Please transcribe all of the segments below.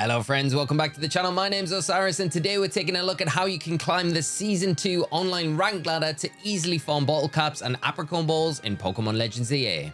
Hello friends, welcome back to the channel. My name's Osirus and today we're taking a look at how you can climb the Season 2 online rank ladder to easily farm bottle caps and Apricorn balls in Pokémon Legends Z-A.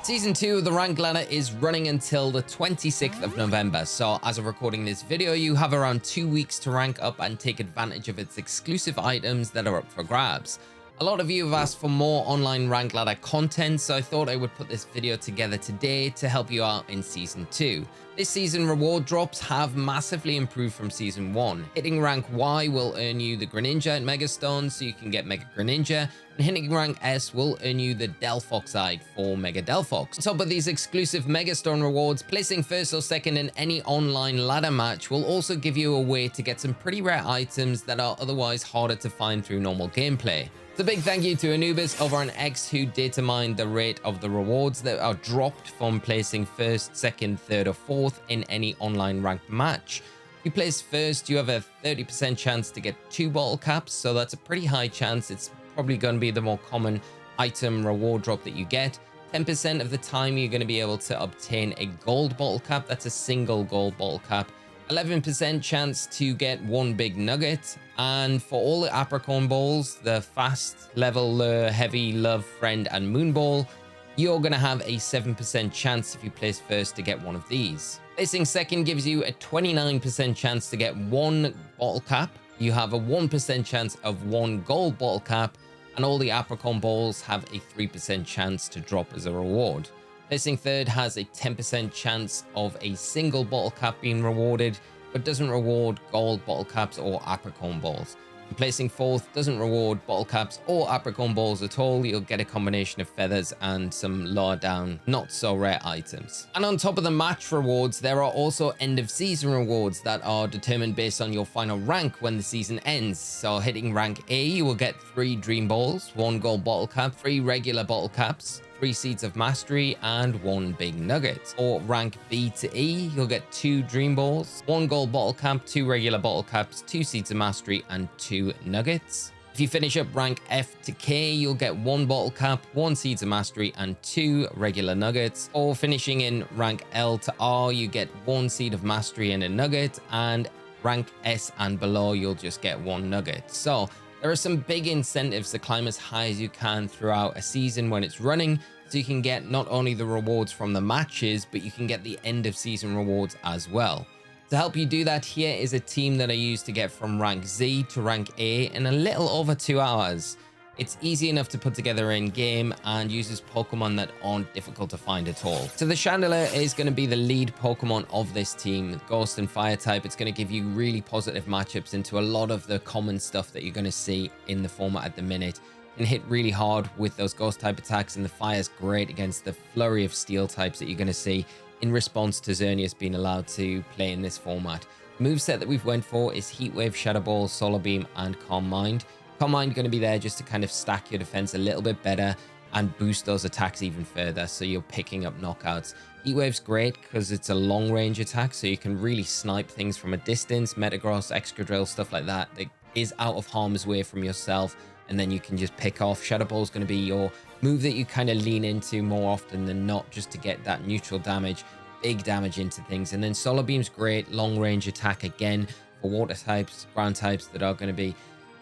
Season 2 of the rank ladder is running until the 26th of November, so as of recording this video, you have around 2 weeks to rank up and take advantage of its exclusive items that are up for grabs. A lot of you have asked for more online rank ladder content, so I thought I would put this video together today to help you out in Season 2. This season reward drops have massively improved from Season 1. Hitting rank Y will earn you the Greninja and Mega Stone so you can get Mega Greninja, and hitting rank S will earn you the Delphoxide for Mega Delphox. On top of these exclusive Mega Stone rewards, placing first or second in any online ladder match will also give you a way to get some pretty rare items that are otherwise harder to find through normal gameplay. So a big thank you to Anubis over on X who data mined the rate of the rewards that are dropped from placing first, second, third or fourth in any online ranked match. If you place first, you have a 30% chance to get 2 bottle caps, so that's a pretty high chance. It's probably going to be the more common item reward drop that you get. 10% of the time you're going to be able to obtain a gold bottle cap. That's a single gold bottle cap. 11% chance to get 1 big nugget, and for all the Apricorn balls, the fast, level, lure, heavy, love, friend and moon ball, you're going to have a 7% chance if you place first to get one of these. Placing second gives you a 29% chance to get 1 bottle cap. You have a 1% chance of 1 gold bottle cap, and all the Apricorn balls have a 3% chance to drop as a reward. Placing third has a 10% chance of a single bottle cap being rewarded, but doesn't reward gold bottle caps or Apricorn balls. And placing fourth doesn't reward bottle caps or Apricorn balls at all. You'll get a combination of feathers and some lower down, not so rare items. And on top of the match rewards, there are also end of season rewards that are determined based on your final rank when the season ends. So hitting rank A, you will get 3 dream balls, 1 gold bottle cap, 3 regular bottle caps, 3 seeds of mastery and 1 big nugget. Or rank B to E, you'll get 2 dream balls, 1 gold bottle cap, 2 regular bottle caps, 2 seeds of mastery and 2 nuggets. If you finish up rank F to K, you'll get 1 bottle cap, 1 seeds of mastery and 2 regular nuggets. Or finishing in rank L to R, you get 1 seed of mastery and a nugget, and rank S and below you'll just get 1 nugget. So there are some big incentives to climb as high as you can throughout a season when it's running, so you can get not only the rewards from the matches, but you can get the end of season rewards as well. To help you do that, here is a team that I used to get from rank Z to rank A in a little over 2 hours. It's easy enough to put together in game and uses Pokemon that aren't difficult to find at all. So the Chandelier is going to be the lead Pokemon of this team, Ghost and Fire type. It's going to give you really positive matchups into a lot of the common stuff that you're going to see in the format at the minute. Can hit really hard with those Ghost type attacks, and the Fire's great against the flurry of Steel types that you're going to see in response to Xerneas being allowed to play in this format. The moveset that we've went for is Heat Wave, Shadow Ball, Solar Beam and Calm Mind. Calm Mind going to be there just to kind of stack your defense a little bit better and boost those attacks even further, so you're picking up knockouts. Heat Wave's great because it's a long range attack, so you can really snipe things from a distance, Metagross, Excadrill, stuff like that is out of harm's way from yourself, and then you can just pick off. Shadow Ball's going to be your move that you kind of lean into more often than not, just to get that neutral damage, big damage into things. And then Solar Beam's great, long range attack again for water types, ground types that are going to be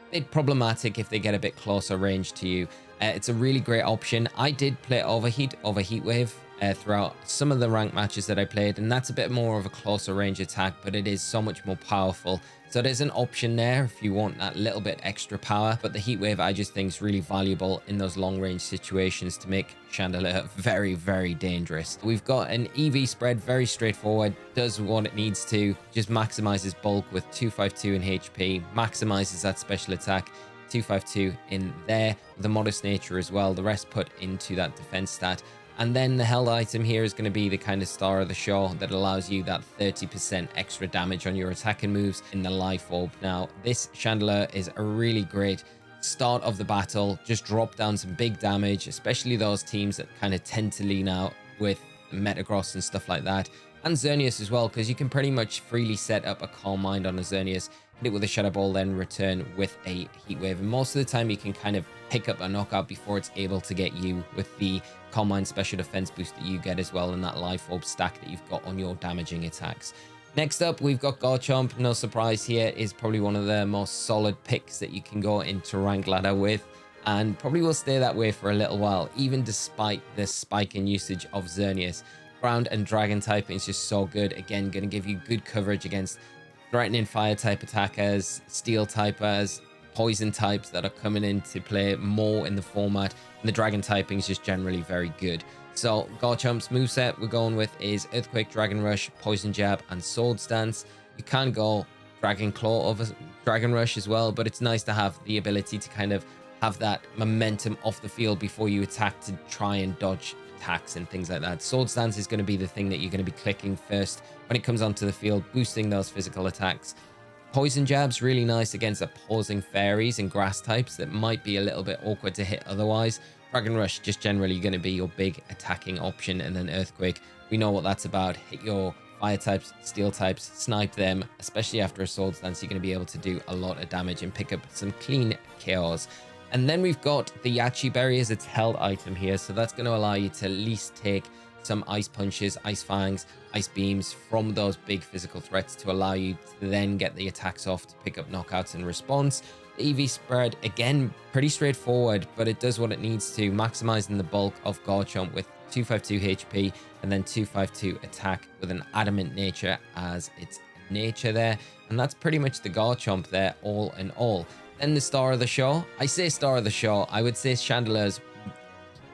bit problematic if they get a bit closer range to you. It's a really great option. I did play Overheat over Heat Wave throughout some of the ranked matches that I played, and that's a bit more of a closer range attack, but it is so much more powerful. So there's an option there if you want that little bit extra power, but the Heat Wave I just think is really valuable in those long range situations to make Chandelier very, very dangerous. We've got an EV spread, very straightforward, does what it needs to, just maximizes bulk with 252 in HP, maximizes that special attack, 252 in there, with a modest nature as well, the rest put into that defense stat. And then the held item here is going to be the kind of star of the show that allows you that 30% extra damage on your attacking moves in the Life Orb. Now, this Chandelier is a really great start of the battle. Just drop down some big damage, especially those teams that kind of tend to lean out with Metagross and stuff like that. And Xerneas as well, because you can pretty much freely set up a Calm Mind on a Xerneas, hit it with a Shadow Ball, then return with a Heat Wave. And most of the time you can kind of pick up a knockout before it's able to get you with the Calm Mind special defense boost that you get as well, and that Life Orb stack that you've got on your damaging attacks. Next up, we've got Garchomp. No surprise here, is probably one of the most solid picks that you can go into rank ladder with, and probably will stay that way for a little while, even despite the spike in usage of Xerneas. Ground and Dragon typing is just so good. Again, going to give you good coverage against threatening fire type attackers, steel typers, poison types that are coming into play more in the format, and the Dragon typing is just generally very good. So Garchomp's moveset we're going with is Earthquake, Dragon Rush, Poison Jab, and Sword Stance. You can go Dragon Claw over Dragon Rush as well, but it's nice to have the ability to kind of have that momentum off the field before you attack to try and dodge attacks and things like that. Sword Stance is going to be the thing that you're going to be clicking first when it comes onto the field, boosting those physical attacks. Poison Jab's really nice against opposing fairies and grass types that might be a little bit awkward to hit otherwise. Dragon Rush just generally going to be your big attacking option, and then Earthquake, we know what that's about. Hit your fire types, steel types, snipe them, especially after a Sword Stance. You're going to be able to do a lot of damage and pick up some clean KOs. And then we've got the Yachi Berry as its held item here, so that's going to allow you to at least take some Ice Punches, Ice Fangs, Ice Beams from those big physical threats to allow you to then get the attacks off to pick up knockouts in response. The EV spread, again, pretty straightforward, but it does what it needs to, maximizing the bulk of Garchomp with 252 HP and then 252 attack with an Adamant Nature as its nature there. And that's pretty much the Garchomp there, all in all. Then the star of the show. I say star of the show, I would say Chandeler's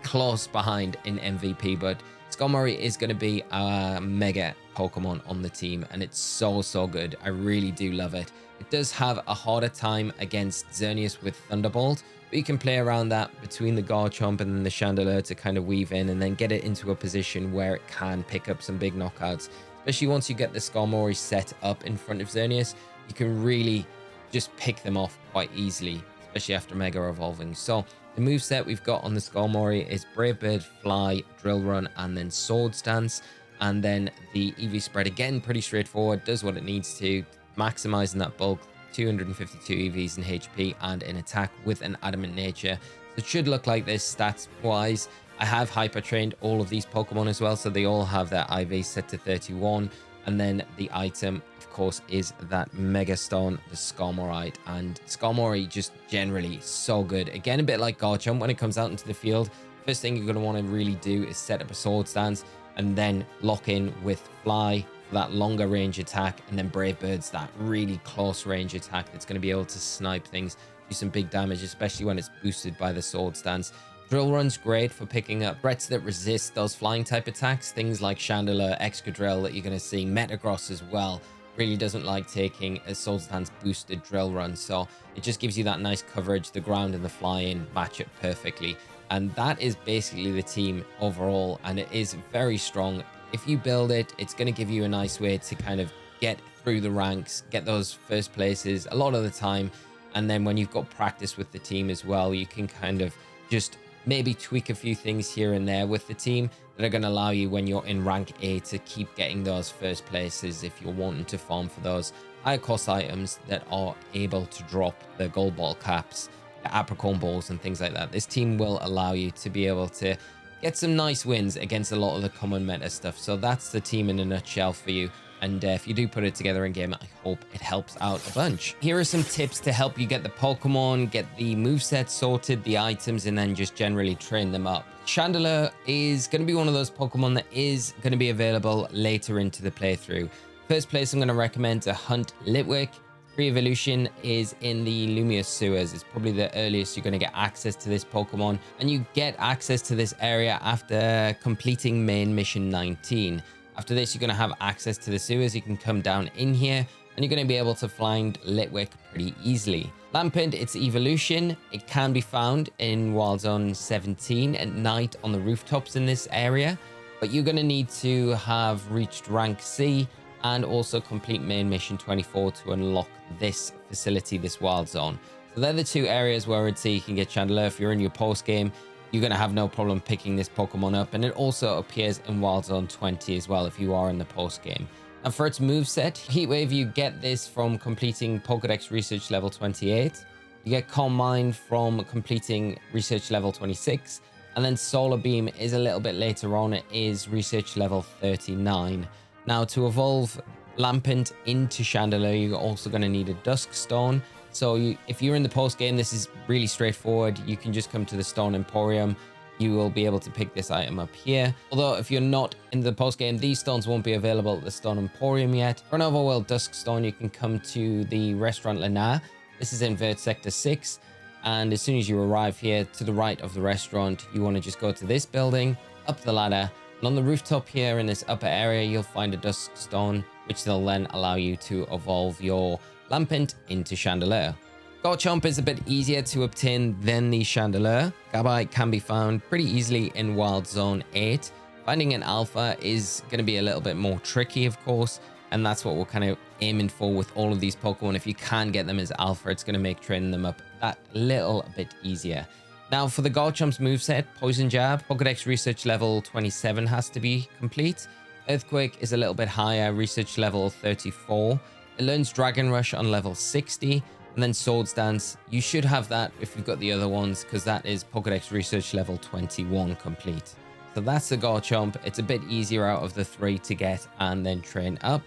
close behind in MVP, but Skarmory is going to be a mega Pokemon on the team, and it's so good. I really do love it. It does have a harder time against Xerneas with Thunderbolt, but you can play around that between the Garchomp and then the Chandelure to kind of weave in and then get it into a position where it can pick up some big knockouts. Especially once you get the Skarmory set up in front of Xerneas, you can really just pick them off quite easily, especially after Mega Evolving. So the moveset we've got on the Skarmory is Brave Bird, Fly, Drill Run, and then Sword Stance. And then the EV spread, again, pretty straightforward, does what it needs to, maximizing that bulk, 252 EVs in HP and in attack with an Adamant Nature. So it should look like this stats wise. I have hyper trained all of these Pokemon as well, so they all have their IV set to 31. And then the item, of course, is that Mega Stone, the Skarmory. And Skarmory just generally so good. Again, a bit like Garchomp, when it comes out into the field, first thing you're going to want to really do is set up a Sword Stance and then lock in with Fly for that longer range attack, and then Brave Bird's that really close range attack that's going to be able to snipe things, do some big damage, especially when it's boosted by the Sword Stance. Drill Run's great for picking up threats that resist those flying type attacks, things like Chandelure, Excadrill that you're going to see. Metagross as well really doesn't like taking a Sword Stance boosted Drill Run, so it just gives you that nice coverage. The ground and the fly-in match up perfectly, and that is basically the team overall, and it is very strong. If you build it, it's going to give you a nice way to kind of get through the ranks, get those first places a lot of the time, and then when you've got practice with the team as well, you can kind of just maybe tweak a few things here and there with the team that are going to allow you when you're in rank A to keep getting those first places if you're wanting to farm for those higher cost items that are able to drop the gold ball caps, the Apricorn balls and things like that. This team will allow you to be able to get some nice wins against a lot of the common meta stuff. So that's the team in a nutshell for you. And if you do put it together in game, I hope it helps out a bunch. Here are some tips to help you get the Pokemon, get the moveset sorted, the items, and then just generally train them up. Chandelure is going to be one of those Pokemon that is going to be available later into the playthrough. First place I'm going to recommend to hunt Litwick. Pre-evolution is in the Lumious Sewers. It's probably the earliest you're going to get access to this Pokemon, and you get access to this area after completing main mission 19. After this, you're going to have access to the sewers. You can come down in here, and you're going to be able to find Litwick pretty easily. Lampent, its evolution, it can be found in Wild Zone 17 at night on the rooftops in this area, but you're going to need to have reached rank C and also complete main mission 24 to unlock this facility, this Wild Zone. So they're the two areas where I'd say you can get Chandelure. If you're in your post game, you're going to have no problem picking this Pokemon up. And it also appears in Wild Zone 20 as well if you are in the post game. And for its moveset, Heatwave, you get this from completing Pokedex Research level 28. You get Calm Mind from completing Research level 26. And then Solar Beam is a little bit later on. It is Research level 39. Now, to evolve Lampent into Chandelure, you're also going to need a Dusk Stone. So if you're in the post game, this is really straightforward. You can just come to the Stone Emporium. You will be able to pick this item up here. Although if you're not in the post game, these stones won't be available at the Stone Emporium yet. For an overworld Dusk Stone, you can come to the Restaurant Lana. This is in Vert Sector 6. And as soon as you arrive here to the right of the restaurant, you want to just go to this building, up the ladder. And on the rooftop here in this upper area, you'll find a Dusk Stone, which will then allow you to evolve your Lampent into Chandelure. Garchomp is a bit easier to obtain than the Chandelure. Gabite can be found pretty easily in Wild Zone 8. Finding an Alpha is going to be a little bit more tricky, of course, and that's what we're kind of aiming for with all of these Pokemon. If you can get them as Alpha, it's going to make training them up that little bit easier. Now, for the Garchomp's moveset, Poison Jab, Pokedex Research level 27 has to be complete. Earthquake is a little bit higher, Research level 34. It learns Dragon Rush on level 60. And then Swords Dance, you should have that if you've got the other ones, because that is Pokedex Research level 21 complete. So that's the Garchomp. It's a bit easier out of the 3 to get and then train up.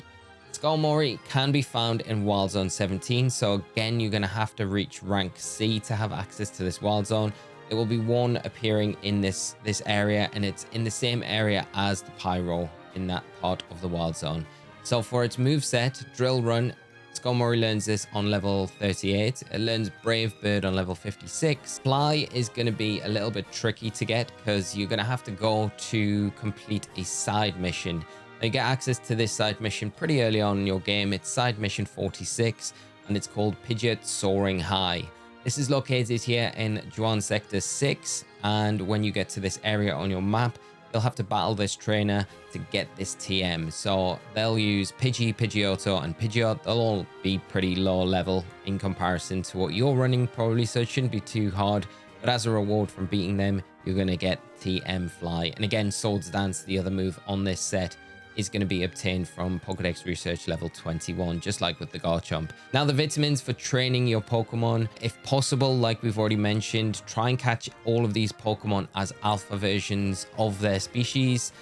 Skarmory can be found in Wild Zone 17. So again, you're going to have to reach rank C to have access to this Wild Zone. It will be one appearing in this area, and it's in the same area as the Pyro in that part of the Wild Zone. So for its moveset, Drill Run, Skarmory learns this on level 38. It learns Brave Bird on level 56. Fly is going to be a little bit tricky to get because you're going to have to go to complete a side mission. Now, you get access to this side mission pretty early on in your game. It's side mission 46 and it's called Pidgeot Soaring High. This is located here in Juan Sector 6, and when you get to this area on your map, you'll have to battle this trainer to get this TM. So they'll use Pidgey, Pidgeotto, and Pidgeot. They'll all be pretty low level in comparison to what you're running probably, so it shouldn't be too hard. But as a reward from beating them, you're going to get TM Fly. And again, Swords Dance, the other move on this set, is going to be obtained from Pokedex Research level 21, just like with the Garchomp. Now, the vitamins for training your Pokemon, if possible, like we've already mentioned, try and catch all of these Pokemon as alpha versions of their species.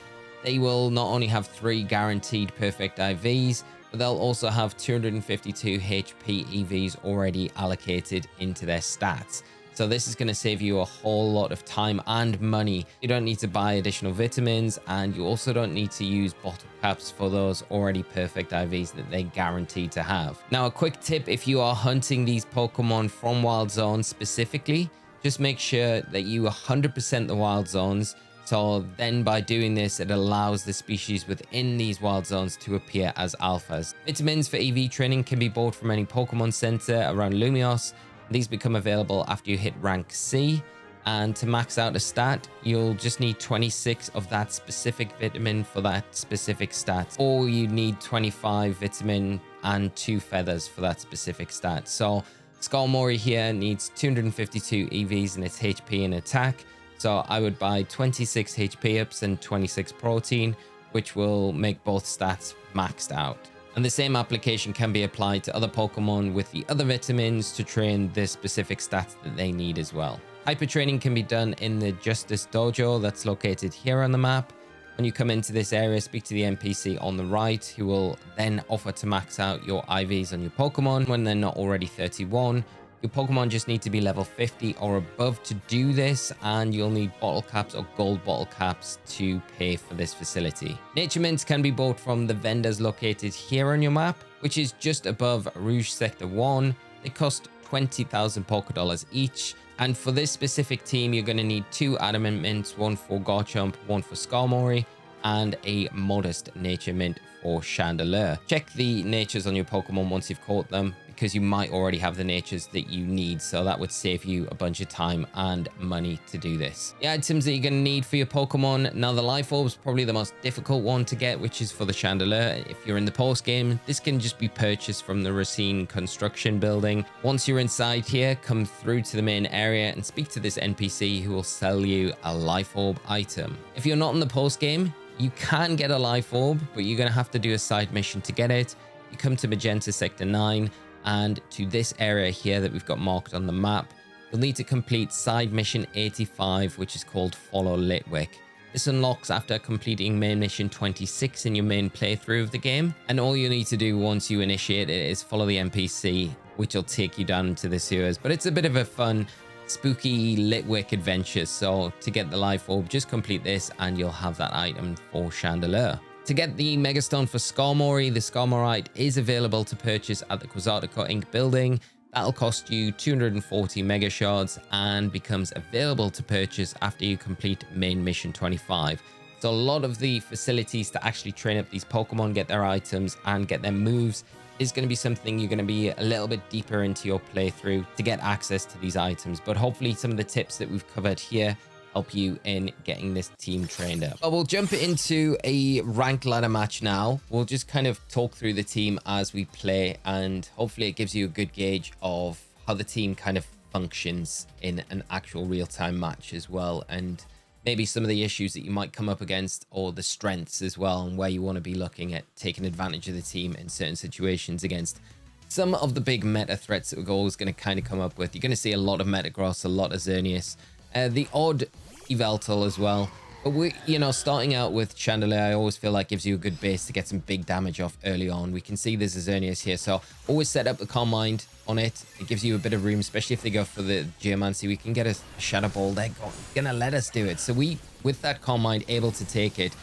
They will not only have 3 guaranteed perfect IVs, but they'll also have 252 HP EVs already allocated into their stats. So this is going to save you a whole lot of time and money. You don't need to buy additional vitamins, and you also don't need to use bottle caps for those already perfect IVs that they guarantee to have. Now, a quick tip, if you are hunting these Pokemon from Wild Zones specifically, just make sure that you 100% the Wild Zones. So then by doing this, it allows the species within these Wild Zones to appear as alphas. Vitamins for EV training can be bought from any Pokemon Center around Lumios. These become available after you hit rank C, and to max out a stat, you'll just need 26 of that specific vitamin for that specific stat, or you need 25 vitamin and 2 feathers for that specific stat. So Skarmory here needs 252 EVs in its HP and attack, so I would buy 26 HP ups and 26 protein, which will make both stats maxed out. And the same application can be applied to other Pokemon with the other vitamins to train the specific stats that they need as well. Hyper training can be done in the Justice Dojo that's located here on the map. When you come into this area, speak to the NPC on the right, who will then offer to max out your IVs on your Pokemon when they're not already 31. Your Pokemon just need to be level 50 or above to do this, and you'll need bottle caps or gold bottle caps to pay for this facility. Nature Mints can be bought from the vendors located here on your map, which is just above Rouge Sector 1. They cost 20,000 Pokédollars each. And for this specific team, you're going to need 2 Adamant Mints, one for Garchomp, one for Skarmory, and a modest Nature Mint for Chandelure. Check the natures on your Pokemon once you've caught them, because you might already have the natures that you need. So that would save you a bunch of time and money to do this. The items that you're going to need for your Pokemon. Now, the Life Orb is probably the most difficult one to get, which is for the Chandelier. If you're in the post game, this can just be purchased from the Racine construction building. Once you're inside here, come through to the main area and speak to this NPC who will sell you a Life Orb item. If you're not in the post game, you can get a Life Orb, but you're going to have to do a side mission to get it. You come to Magenta Sector 9 and to this area here that we've got marked on the map. You'll need to complete side mission 85, which is called Follow Litwick. This unlocks after completing main mission 26 in your main playthrough of the game. And all you need to do once you initiate it is follow the NPC, which will take you down into the sewers. But it's a bit of a fun, spooky Litwick adventure. So to get the Life Orb, just complete this and you'll have that item for Chandelier. To get the Megastone for Skarmory, the Skarmorite is available to purchase at the Quasartico Inc. building. That'll cost you 240 Mega Shards and becomes available to purchase after you complete main mission 25. So a lot of the facilities to actually train up these Pokemon, get their items and get their moves is going to be something you're going to be a little bit deeper into your playthrough to get access to these items. But hopefully some of the tips that we've covered here help you in getting this team trained up. But we'll jump into a ranked ladder match now. We'll just kind of talk through the team as we play, and hopefully it gives you a good gauge of how the team kind of functions in an actual real-time match as well, and maybe some of the issues that you might come up against or the strengths as well, and where you want to be looking at taking advantage of the team in certain situations against some of the big meta threats that we're always going to kind of come up with. You're going to see a lot of Metagross, a lot of Xerneas, the odd Yveltal as well. But starting out with Chandelier, I always feel like gives you a good base to get some big damage off early on. We can see there's a Xerneas here, so always set up the Calm Mind on it. It gives you a bit of room, especially if they go for the Geomancy. We can get a Shadow Ball. They're gonna let us do it. So we, with that Calm Mind, able to take it.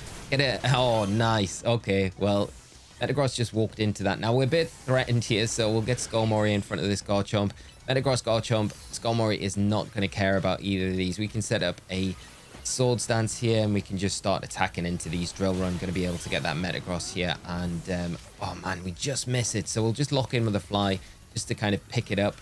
Oh, nice. Okay, well, Metagross just walked into that. Now we're a bit threatened here, so we'll get Skarmory in front of this Garchomp. Metagross, Garchomp, Skarmory is not going to care about either of these. We can set up a Swords Dance here and we can just start attacking into these. Drill Run, going to be able to get that Metagross here. And, oh man, we just miss it. So we'll just lock in with a Fly just to kind of pick it up.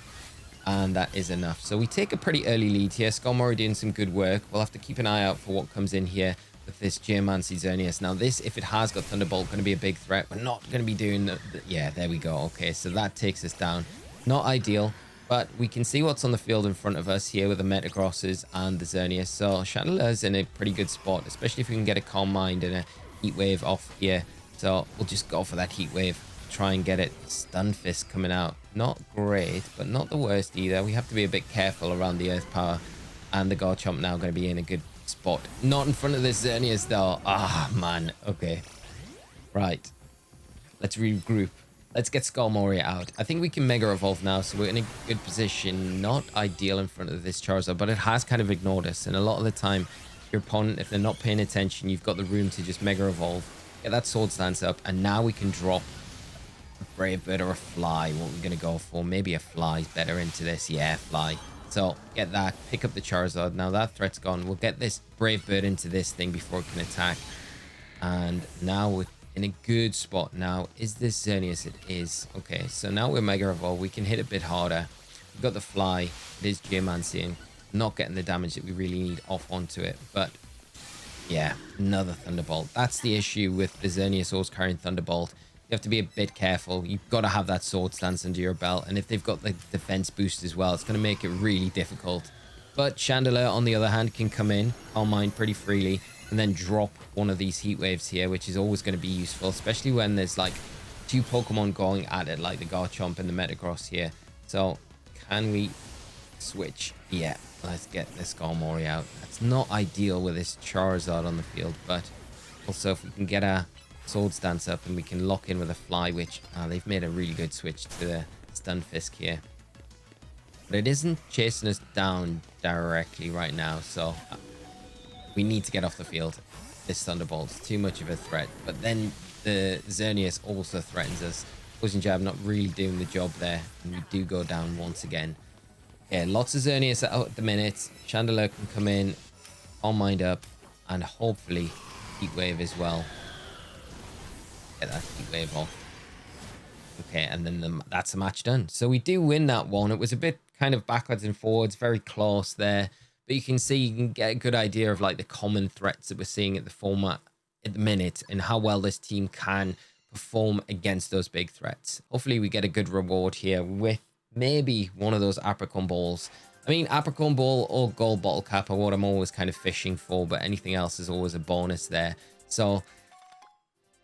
And that is enough. So we take a pretty early lead here. Skarmory doing some good work. We'll have to keep an eye out for what comes in here with this Geomancy Xerneas. Now this, if it has got Thunderbolt, going to be a big threat. We're not going to be doing yeah, there we go. Okay, so that takes us down. Not ideal. But we can see what's on the field in front of us here with the Metagrosses and the Xerneas. So Chandelier's in a pretty good spot, especially if we can get a Calm Mind and a Heat Wave off here. So we'll just go for that Heat Wave, try and get it. Stun Fist coming out. Not great, but not the worst either. We have to be a bit careful around the Earth Power. And the Garchomp now going to be in a good spot. Not in front of this Xerneas though. Ah, man. Okay. Right. Let's regroup. Let's get Skarmory out. I think we can Mega Evolve now, so we're in a good position. Not ideal in front of this Charizard, but it has kind of ignored us. And a lot of the time, your opponent, if they're not paying attention, you've got the room to just Mega Evolve, get that Swords Dance up, and now we can drop a Brave Bird or a Fly. What we're going to go for? Maybe a Fly is better into this. Yeah, Fly. So get that, pick up the Charizard. Now that threat's gone. We'll get this Brave Bird into this thing before it can attack. And now we're in a good spot now. Is this Xerneas? It is. Okay, so now we're Mega Evolve. We can hit a bit harder. We've got the Fly. It is Geomancy. Not getting the damage that we really need off onto it. But yeah, another Thunderbolt. That's the issue with the Xerneas always carrying Thunderbolt. You have to be a bit careful. You've got to have that Sword Stance under your belt. And if they've got the defense boost as well, it's going to make it really difficult. But Chandelier, on the other hand, can come in, Calm Mind pretty freely, and then drop one of these Heat Waves here, which is always going to be useful, especially when there's like two Pokemon going at it, like the Garchomp and the Metagross here. So can we switch? Yeah, let's get this Skarmory out. That's not ideal with this Charizard on the field, but also if we can get a Sword Stance up and we can lock in with a Fly, which they've made a really good switch to the Stunfisk here. But it isn't chasing us down directly right now, so we need to get off the field. This Thunderbolt's too much of a threat. But then the Xerneas also threatens us. Poison Jab not really doing the job there. And we do go down once again. Yeah, lots of Xerneas out at the minute. Chandelier can come in, Calm Mind up, and hopefully Heat Wave as well. Get that Heat Wave off. Okay, and then that's the match done. So we do win that one. It was a bit kind of backwards and forwards, very close there. But you can see, you can get a good idea of like the common threats that we're seeing at the format at the minute and how well this team can perform against those big threats. Hopefully we get a good reward here with maybe one of those Apricorn balls. I mean, Apricorn ball or gold bottle cap are what I'm always kind of fishing for, but anything else is always a bonus there. So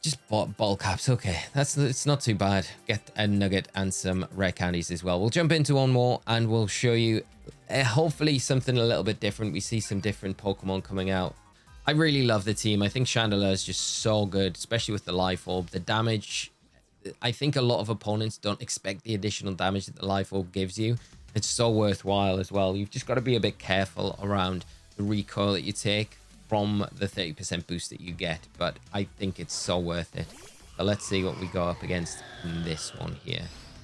just bottle caps. Okay, it's not too bad. Get a nugget and some rare candies as well. We'll jump into one more and we'll show you hopefully something a little bit different. We see some different Pokemon coming out. I really love the team. I think Chandelier is just so good, especially with the Life Orb. The damage, I think a lot of opponents don't expect the additional damage that the Life Orb gives you. It's so worthwhile as well. You've just got to be a bit careful around the recoil that you take from the 30% boost that you get, but I think it's so worth it. So let's see what we go up against in this one here.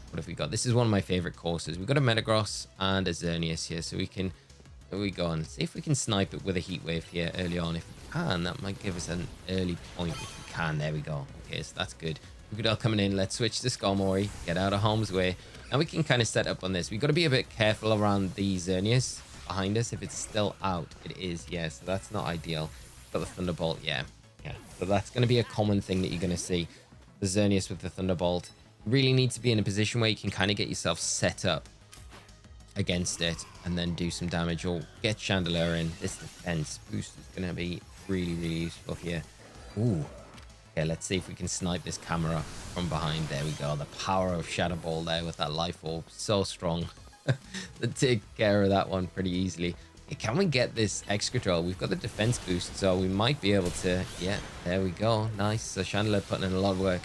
What have we got? This is one of my favorite courses. We've got a Metagross and a Xerneas here, so we can, here we go, and see if we can snipe it with a Heat Wave here early on. If we can, that might give us an early point. If we can, there we go. Okay, so that's good. We've got coming in. Let's switch to Skarmory, get out of harm's way. Now we can kind of set up on this. We've got to be a bit careful around the Xerneas behind us. If it's still out, it is, yeah, so that's not ideal. Got the Thunderbolt, yeah. So that's going to be a common thing that you're going to see. The Xerneas with the Thunderbolt. You really need to be in a position where you can kind of get yourself set up against it and then do some damage or get Chandelier in. This defense boost is going to be really, really useful here. Ooh. Okay, let's see if we can snipe this camera from behind. There we go. The power of Shadow Ball there with that Life Orb. So strong. To take care of that one pretty easily. Okay, can we get this Excadrill? We've got the defense boost, so we might be able to... Yeah, there we go. Nice. So Chandelier putting in a lot of work.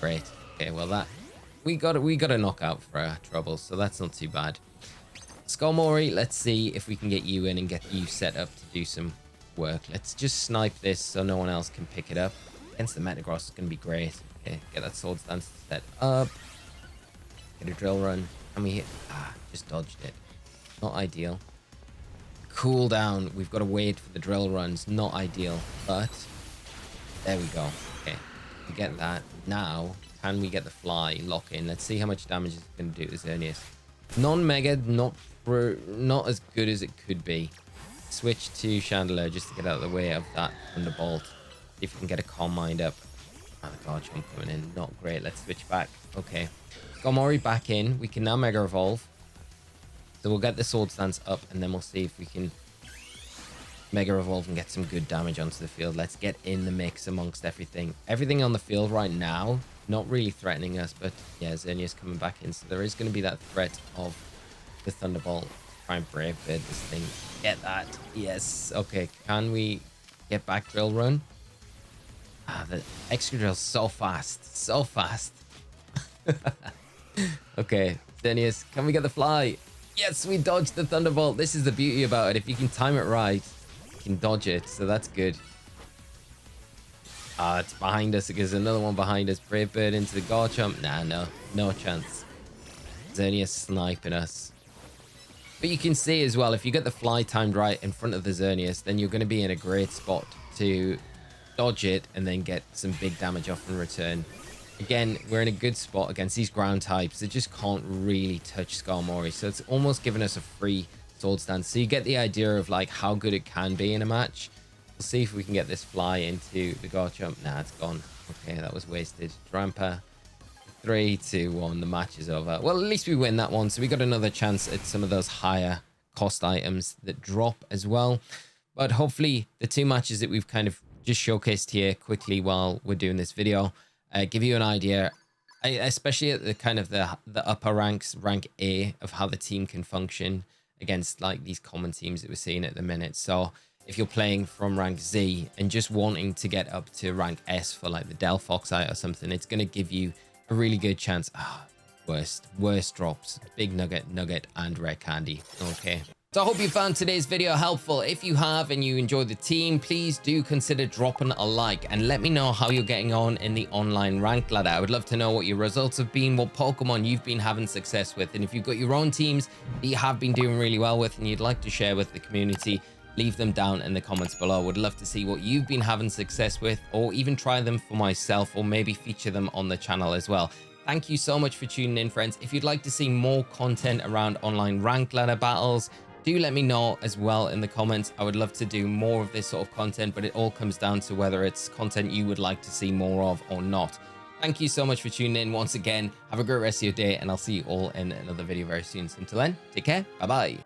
Great. Okay, well that... We got a knockout for our troubles, so that's not too bad. Skarmory, let's see if we can get you in and get you set up to do some work. Let's just snipe this so no one else can pick it up. Against the Metagross is going to be great. Okay, get that Swords Dance set up. Get a Drill Run. And we hit... just dodged it. Not ideal. Cool down. We've got to wait for the Drill Runs. Not ideal, but... There we go. Okay, we get that. Now, can we get the Fly lock in? Let's see how much damage it's going to do to Xerneas. Non-Mega, not as good as it could be. Switch to Chandelier just to get out of the way of that Thunderbolt. See if we can get a Calm Mind up. Oh, the Garchomp coming in. Not great. Let's switch back. Okay. Skarmory back in. We can now Mega Evolve. So we'll get the Swords Dance up and then we'll see if we can Mega Evolve and get some good damage onto the field. Let's get in the mix amongst everything. Everything on the field right now, not really threatening us, but yeah, Xerneas coming back in. So there is going to be that threat of the Thunderbolt. Try and Brave Bird this thing. Get that. Yes. Okay. Can we get back Drill Run? The Excadrill's so fast. So fast. Okay. Xerneas, can we get the Fly? Yes, we dodged the Thunderbolt. This is the beauty about it. If you can time it right, you can dodge it. So that's good. It's behind us. There's another one behind us. Brave Bird into the Garchomp. Nah, no chance. Xerneas sniping us. But you can see as well, if you get the Fly timed right in front of the Xerneas, then you're going to be in a great spot to dodge it and then get some big damage off in return. Again, we're in a good spot against these ground types that just can't really touch Skarmory. So it's almost given us a free Swords Dance. So you get the idea of like how good it can be in a match. We'll see if we can get this Fly into the Garchomp. Nah, it's gone. Okay, that was wasted. Drampa. 3, 2, 1. The match is over. Well, at least we win that one. So we got another chance at some of those higher cost items that drop as well. But hopefully the two matches that we've kind of just showcased here quickly while we're doing this video give you an idea, especially at the kind of the upper ranks, rank A, of how the team can function against like these common teams that we're seeing at the minute. So if you're playing from rank Z and just wanting to get up to rank S for like the Delphoxite or something, it's going to give you a really good chance. Worst drops. Big nugget, and rare candy. Okay. So I hope you found today's video helpful. If you have and you enjoy the team, please do consider dropping a like and let me know how you're getting on in the online rank ladder. I would love to know what your results have been, what Pokemon you've been having success with, and if you've got your own teams that you have been doing really well with and you'd like to share with the community, leave them down in the comments below. I would love to see what you've been having success with, or even try them for myself, or maybe feature them on the channel as well. Thank you so much for tuning in, friends. If you'd like to see more content around online ranked ladder battles, do let me know as well in the comments. I would love to do more of this sort of content, but it all comes down to whether it's content you would like to see more of or not. Thank you so much for tuning in once again. Have a great rest of your day, and I'll see you all in another video very soon. So until then, take care. Bye-bye.